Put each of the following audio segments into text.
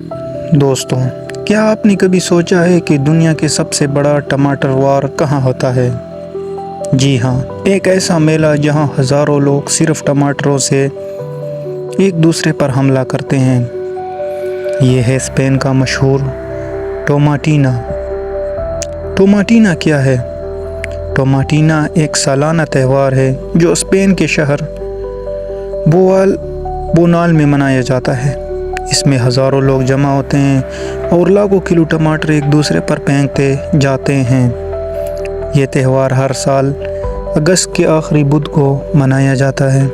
दोस्तों, क्या आपने कभी सोचा है कि दुनिया के सबसे बड़ा टमाटर वार कहाँ होता है? जी हाँ, एक ऐसा मेला जहाँ हज़ारों लोग सिर्फ टमाटरों से एक दूसरे पर हमला करते हैं। ये है स्पेन का मशहूर टोमाटीना। टोमाटीना क्या है? टोमाटीना एक सालाना त्यौहार है जो स्पेन के शहर बोनाल में मनाया जाता है। इसमें हज़ारों लोग जमा होते हैं और लाखों किलो टमाटर एक दूसरे पर फेंकते जाते हैं। ये त्यौहार हर साल अगस्त के आखिरी बुध को मनाया जाता है।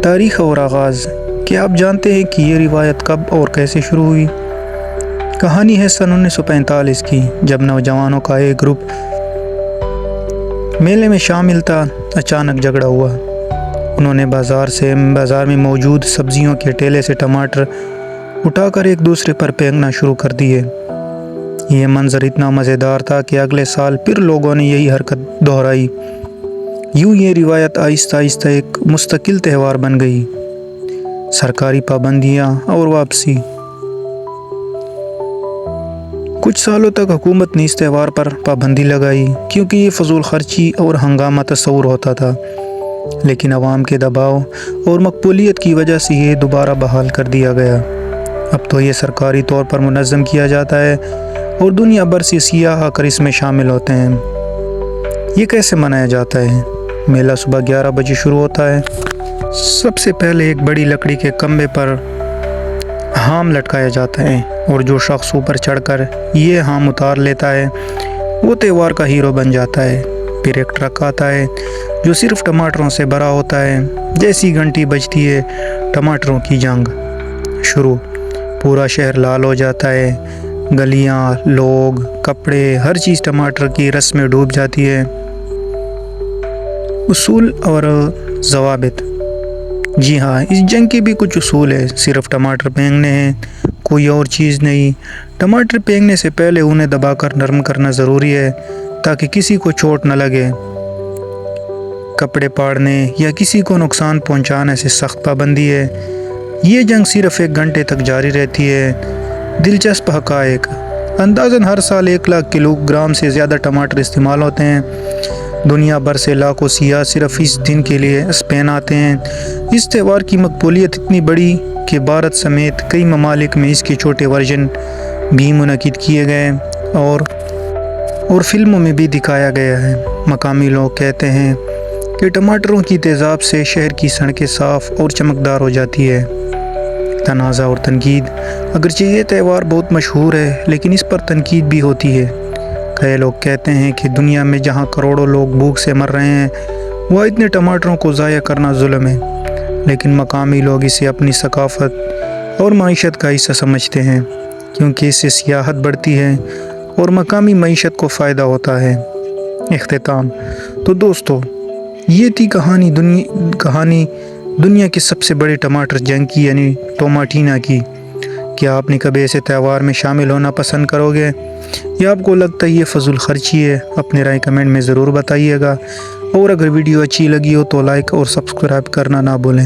तारीख़ और आगाज़। क्या आप जानते हैं कि ये रिवायत कब और कैसे शुरू हुई? कहानी है सन 1945 की, जब नौजवानों का एक ग्रुप मेले में शामिल था। अचानक झगड़ा हुआ। उन्होंने बाज़ार में मौजूद सब्जियों के ठेले से टमाटर उठाकर एक दूसरे पर फेंकना शुरू कर दिए। ये मंजर इतना मज़ेदार था कि अगले साल फिर लोगों ने यही हरकत दोहराई। यूँ ये रिवायत आहिस्ता आहिस्ता एक मुस्तकिल त्यौहार बन गई। सरकारी पाबंदियाँ और वापसी। कुछ सालों तक हुकूमत ने इस त्यौहार पर पाबंदी लगाई क्योंकि ये फजूल खर्ची और हंगामा तस्वुर होता था, लेकिन अवाम के दबाव और मकबूलियत की वजह से ये दोबारा बहाल कर दिया गया। अब तो ये सरकारी तौर पर मुनज़्ज़म किया जाता है और दुनिया भर से सियाह आकर इसमें शामिल होते हैं। ये कैसे मनाया जाता है? मेला सुबह 11 बजे शुरू होता है। सबसे पहले एक बड़ी लकड़ी के खंभे पर हाम लटकाया जाता है और जो शख्स ऊपर चढ़कर ये हाम उतार लेता है वो त्यौहार का हीरो बन जाता है। फिर एक ट्रक आता है जो सिर्फ टमाटरों से भरा होता है। जैसी घंटी बजती है, टमाटरों की जंग शुरू। पूरा शहर लाल हो जाता है। गलियां, लोग, कपड़े, हर चीज़ टमाटर की रस में डूब जाती है। उसूल और ज़वाबित। जी हाँ, इस जंग के भी कुछ उसूल है। सिर्फ टमाटर फेंकने हैं, कोई और चीज़ नहीं। टमाटर फेंकने से पहले उन्हें दबाकर नरम करना ज़रूरी है ताकि किसी को चोट न लगे। कपड़े पाड़ने या किसी को नुकसान पहुंचाने से सख्त पाबंदी है। ये जंग सिर्फ 1 घंटे तक जारी रहती है। दिलचस्प हक़ाइक़। अंदाज़न हर साल 1 लाख किलोग्राम से ज़्यादा टमाटर इस्तेमाल होते हैं। दुनिया भर से लाखों सियाह सिर्फ इस दिन के लिए स्पेन आते हैं। इस त्यौहार की मकबूलियत इतनी बड़ी कि भारत समेत कई ममालिक में इसके छोटे वर्जन भी मुनक़िद किए गए और फिल्मों में भी दिखाया गया है। मकामी लोग कहते हैं कि टमाटरों की तेज़ाब से शहर की सड़कें साफ़ और चमकदार हो जाती है। तनाज़ा और तनकीद। अगरचे ये त्यौहार बहुत मशहूर है, लेकिन इस पर तनकीद भी होती है। कई लोग कहते हैं कि दुनिया में जहां करोड़ों लोग भूख से मर रहे हैं, वह इतने टमाटरों को ज़ाया करना जुल्म है। लेकिन मकामी लोग इसे अपनी सकाफ़त और मईशत का हिस्सा समझते हैं, क्योंकि इससे सियाहत बढ़ती है और मकामी मईशत को फ़ायदा होता है। इख्तिताम। तो दोस्तों, ये थी कहानी दुनिया के सबसे बड़े टमाटर जंग की, यानी टोमाटीना की। क्या आपने कभी ऐसे त्यौहार में शामिल होना पसंद करोगे या आपको लगता है ये फजूल खर्ची है? अपने राय कमेंट में ज़रूर बताइएगा और अगर वीडियो अच्छी लगी हो तो लाइक और सब्सक्राइब करना ना भूलें।